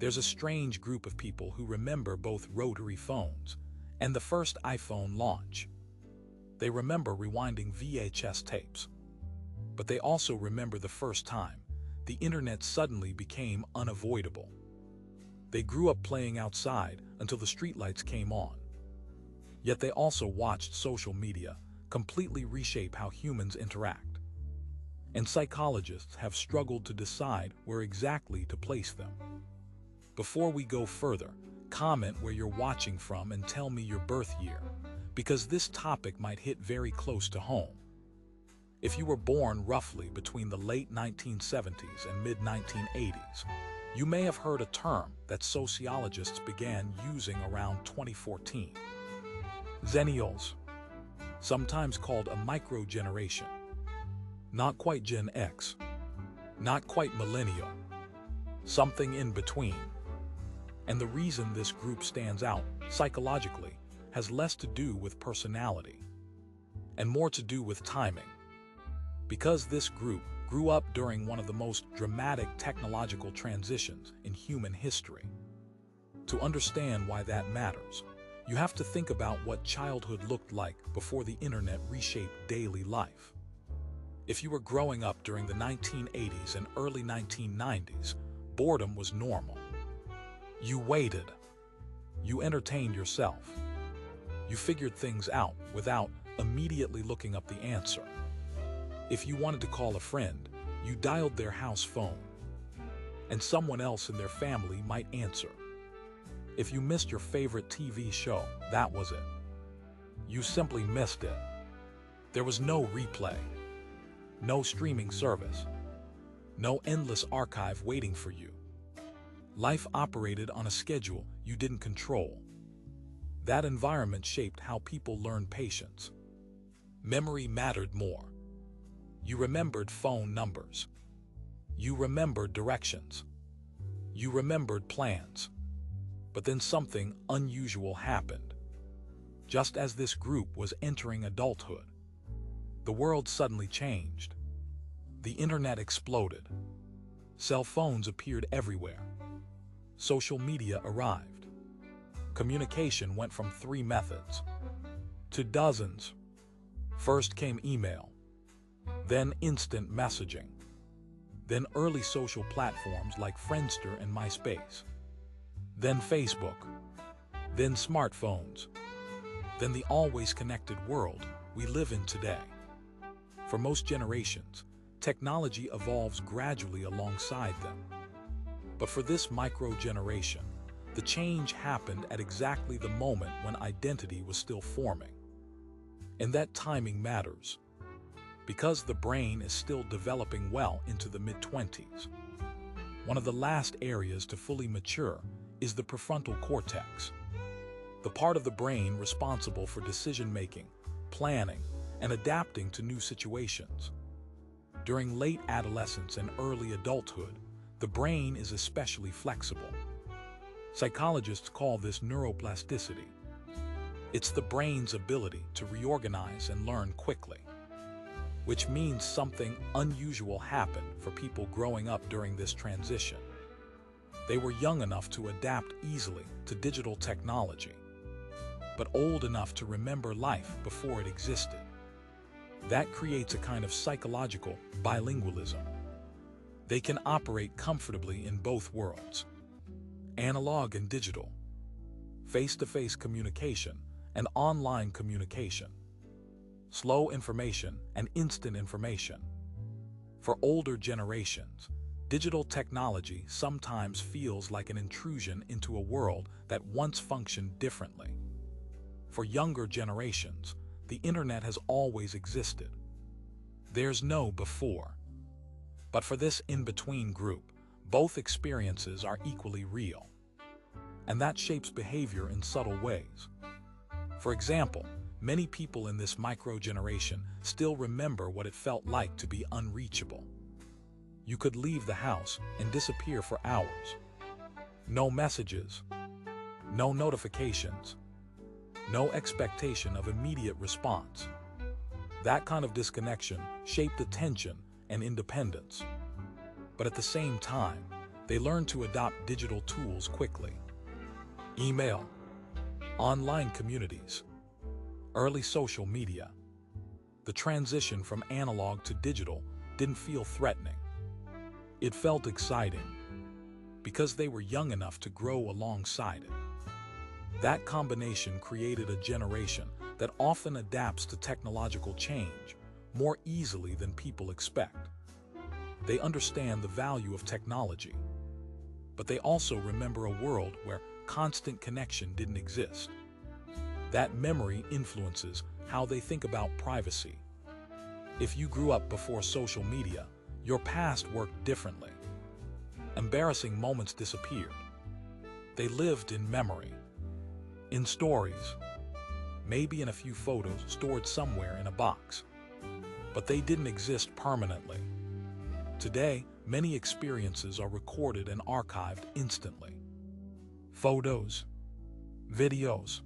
There's a strange group of people who remember both rotary phones and the first iPhone launch. They remember rewinding VHS tapes. But they also remember the first time the internet suddenly became unavoidable. They grew up playing outside until the streetlights came on. Yet they also watched social media completely reshape how humans interact. And psychologists have struggled to decide where exactly to place them. Before we go further, comment where you're watching from and tell me your birth year, because this topic might hit very close to home. If you were born roughly between the late 1970s and mid-1980s, you may have heard a term that sociologists began using around 2014. Zennials, sometimes called a micro-generation. Not quite Gen X, not quite millennial, something in between. And the reason this group stands out psychologically has less to do with personality and more to do with timing. Because this group grew up during one of the most dramatic technological transitions in human history. To understand why that matters, you have to think about what childhood looked like before the internet reshaped daily life. If you were growing up during the 1980s and early 1990s, boredom was normal. You waited. You entertained yourself. You figured things out without immediately looking up the answer. If you wanted to call a friend, you dialed their house phone, and someone else in their family might answer. If you missed your favorite TV show, that was it. You simply missed it. There was no replay, no streaming service, no endless archive waiting for you. Life operated on a schedule you didn't control. That environment shaped how people learned patience. Memory mattered more. You remembered phone numbers. You remembered directions. You remembered plans. But then something unusual happened. Just as this group was entering adulthood, the world suddenly changed. The internet exploded. Cell phones appeared everywhere. Social media arrived. Communication went from 3 methods to dozens. First came email, then instant messaging, then early social platforms like Friendster and MySpace, then Facebook, then smartphones, then the always connected world we live in today. For most generations, technology evolves gradually alongside them. But for this micro-generation, the change happened at exactly the moment when identity was still forming. And that timing matters, because the brain is still developing well into the mid-20s. One of the last areas to fully mature is the prefrontal cortex, the part of the brain responsible for decision-making, planning, and adapting to new situations. During late adolescence and early adulthood, the brain is especially flexible. Psychologists call this neuroplasticity. It's the brain's ability to reorganize and learn quickly, which means something unusual happened for people growing up during this transition. They were young enough to adapt easily to digital technology, but old enough to remember life before it existed. That creates a kind of psychological bilingualism. They can operate comfortably in both worlds, analog and digital, face-to-face communication and online communication, slow information and instant information. For older generations, digital technology sometimes feels like an intrusion into a world that once functioned differently. For younger generations, the internet has always existed. There's no before. But for this in-between group, both experiences are equally real. And that shapes behavior in subtle ways. For example, many people in this micro-generation still remember what it felt like to be unreachable. You could leave the house and disappear for hours. No messages, no notifications, no expectation of immediate response. That kind of disconnection shaped attention and independence. But at the same time, They learned to adopt digital tools quickly. Email, online communities, early social media. The transition from analog to digital didn't feel threatening. It felt exciting because they were young enough to grow alongside it. That combination created a generation that often adapts to technological change more easily than people expect. They understand the value of technology, but they also remember a world where constant connection didn't exist. That memory influences how they think about privacy. If you grew up before social media, your past worked differently. Embarrassing moments disappeared. They lived in memory, in stories, maybe in a few photos stored somewhere in a box. But they didn't exist permanently. Today, many experiences are recorded and archived instantly. Photos, videos,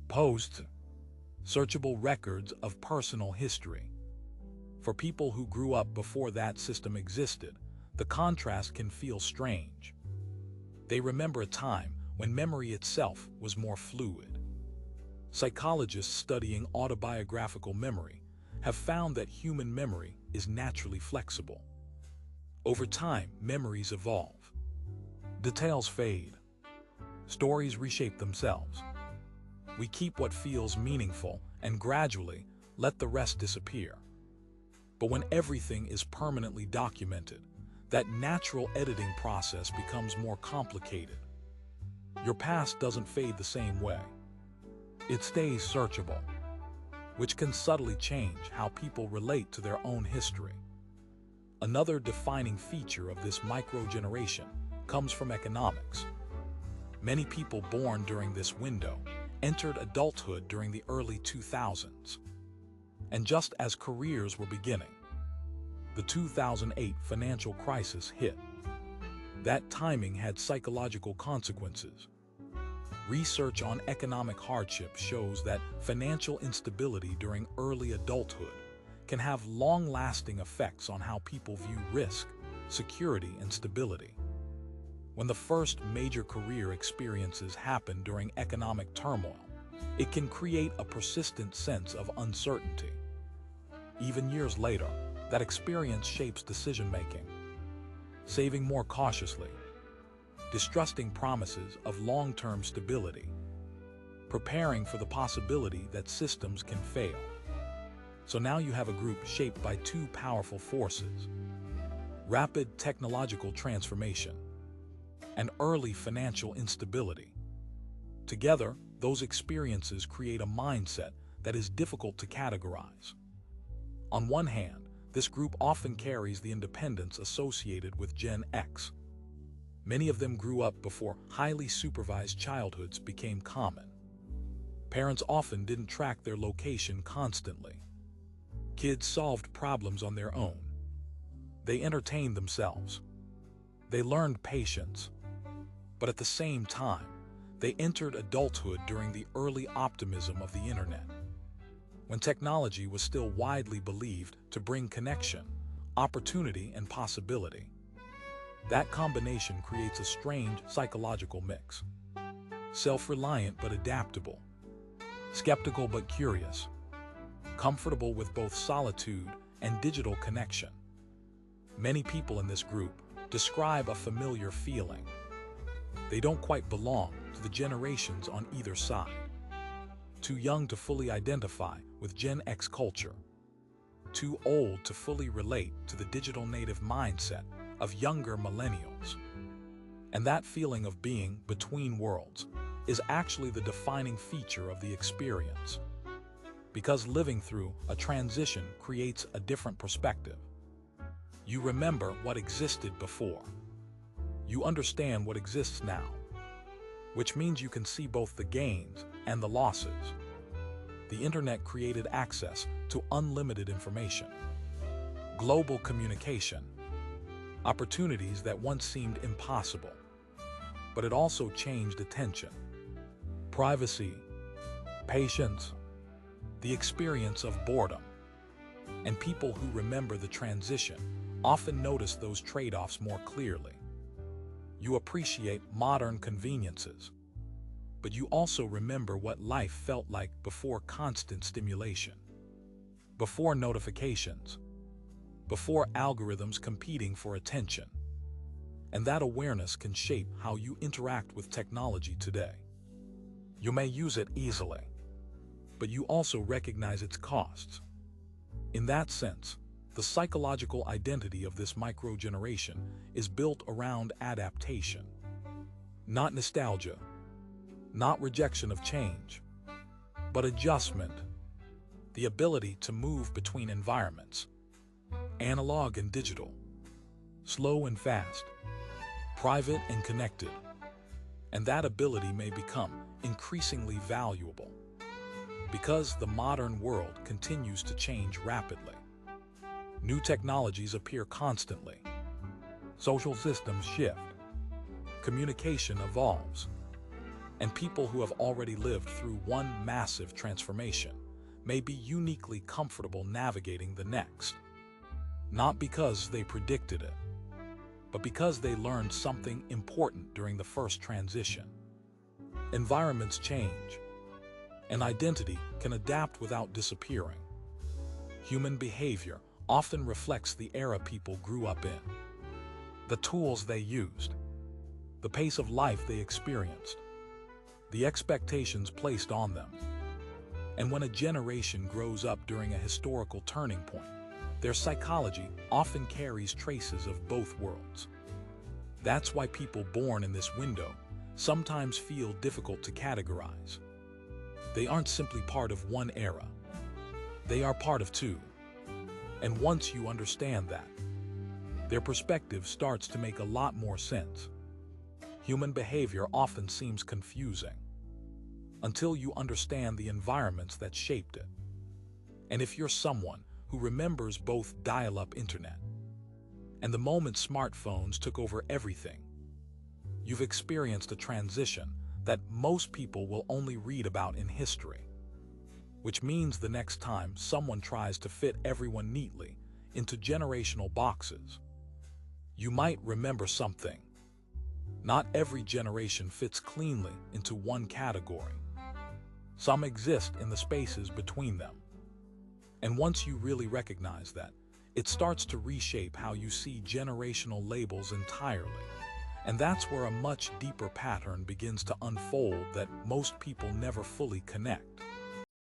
posts, searchable records of personal history. For people who grew up before that system existed, the contrast can feel strange. They remember a time when memory itself was more fluid. Psychologists studying autobiographical memory have found that human memory is naturally flexible. Over time, memories evolve. Details fade. Stories reshape themselves. We keep what feels meaningful and gradually let the rest disappear. But when everything is permanently documented, that natural editing process becomes more complicated. Your past doesn't fade the same way. It stays searchable, which can subtly change how people relate to their own history. Another defining feature of this microgeneration comes from economics. Many people born during this window entered adulthood during the early 2000s. And just as careers were beginning, the 2008 financial crisis hit. That timing had psychological consequences. Research on economic hardship shows that financial instability during early adulthood can have long-lasting effects on how people view risk, security, and stability. When the first major career experiences happen during economic turmoil, it can create a persistent sense of uncertainty. Even years later, that experience shapes decision-making. Saving more cautiously, distrusting promises of long-term stability, preparing for the possibility that systems can fail. So now you have a group shaped by two powerful forces: rapid technological transformation and early financial instability. Together, those experiences create a mindset that is difficult to categorize. On one hand, this group often carries the independence associated with Gen X. Many of them grew up before highly supervised childhoods became common. Parents often didn't track their location constantly. Kids solved problems on their own. They entertained themselves. They learned patience. But at the same time, they entered adulthood during the early optimism of the internet, when technology was still widely believed to bring connection, opportunity, and possibility. That combination creates a strange psychological mix. Self-reliant but adaptable, skeptical but curious, comfortable with both solitude and digital connection. Many people in this group describe a familiar feeling. They don't quite belong to the generations on either side. Too young to fully identify with Gen X culture. Too old to fully relate to the digital native mindset of younger millennials. And that feeling of being between worlds is actually the defining feature of the experience. Because living through a transition creates a different perspective. You remember what existed before. You understand what exists now, which means you can see both the gains and the losses. The internet created access to unlimited information, global communication, opportunities that once seemed impossible. But it also changed attention, privacy, patience, the experience of boredom. And people who remember the transition often notice those trade-offs more clearly. You appreciate modern conveniences, but you also remember what life felt like before constant stimulation, before notifications, before algorithms competing for attention. And that awareness can shape how you interact with technology today. You may use it easily, but you also recognize its costs. In that sense, the psychological identity of this microgeneration is built around adaptation, not nostalgia, not rejection of change, but adjustment, the ability to move between environments, analog and digital, slow and fast, private and connected. And that ability may become increasingly valuable because the modern world continues to change rapidly. New technologies appear constantly. Social systems shift. Communication evolves. And people who have already lived through one massive transformation may be uniquely comfortable navigating the next. Not because they predicted it, but because they learned something important during the first transition. Environments change, and identity can adapt without disappearing. Human behavior often reflects the era people grew up in, the tools they used, the pace of life they experienced, the expectations placed on them. And when a generation grows up during a historical turning point, their psychology often carries traces of both worlds. That's why people born in this window sometimes feel difficult to categorize. They aren't simply part of one era. They are part of two. And once you understand that, their perspective starts to make a lot more sense. Human behavior often seems confusing until you understand the environments that shaped it. And if you're someone who remembers both dial-up internet and the moment smartphones took over everything, you've experienced a transition that most people will only read about in history. Which means the next time someone tries to fit everyone neatly into generational boxes, you might remember something. Not every generation fits cleanly into one category. Some exist in the spaces between them. And once you really recognize that, it starts to reshape how you see generational labels entirely. And that's where a much deeper pattern begins to unfold that most people never fully connect.